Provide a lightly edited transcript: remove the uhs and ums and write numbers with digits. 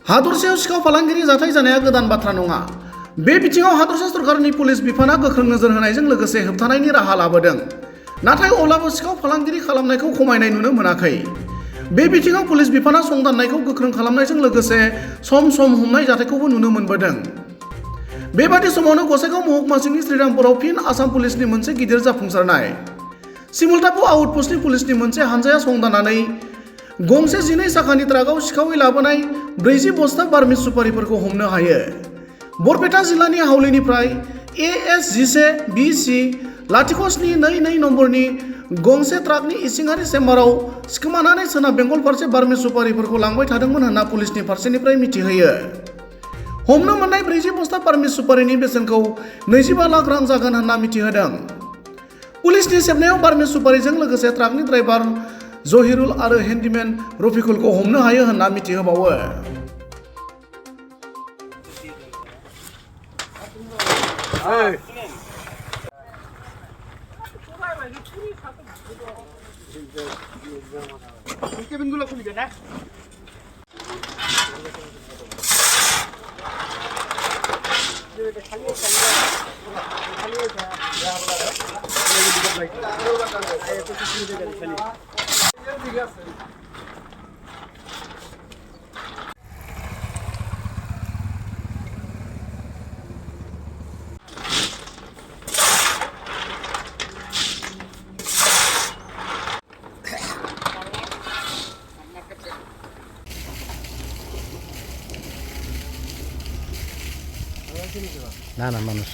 हादरसायाव सिखाव फालांगिरि जाथाय जानाया गोदान बाथ्रा नङा। बे बिथिङाव हादरसा सरकारनि पुलिस बिफाना गोख्रों नोजोर होनायजों लोगोसे होबथानायनि राहा लाबोदों। नाथाय अब्लाबो सिखाव फालांगिरि खालामनायखौ खमायनाय नुनो मोनाखै। बे बिथिङाव पुलिस बिफाना संदाननायखौ गोख्रों खालामनायजों लोगोसे सम सम हमनाय जाथायखौबो नुनो मोनबोदों। बेबादि समावनो गसाइगाव महकुमा सिंनि श्रीरामपुराव फिन आसाम पुलिसनि मोनसे गिदिर जाफुंसारनाय। सिमुलटापु आउटपस्टनि पुलिसनि मोनसे हानजाया संदाननानै गंसे 12 साखानि ट्राकआव सिखावै लाबोनाय 40 बस्ता बारमिज सुपारिफोरखौ हमनो हायो। बरपेटा जिल्लानि हावलिनिफ्राय AS-11BC-0722 नम्बरनि गंसे ट्राकनि इसिङारि चेम्बाराव सिखोमानानै सोनाब बेंगल फारसे बारमिज सुपारिफोरखौ लांबाय थादोंमोन होनना पुलिसनि फारसेनिफ्राय मिथिहोयो। हमनो मोननाय 40 बस्ता बारमिज सुपारिनि बेसेनखौ 25 लाख रां जागोन होनना मिथिहोदों। पुलिसनि सेबनायाव बारमिज सुपारिजों लोगोसे ट्राकनि ड्राइभार जहिरुल आरो हेन्डीमेन रफिकुलखौ हमनो हायो होनना मिथिहोबावो। না না মানুষ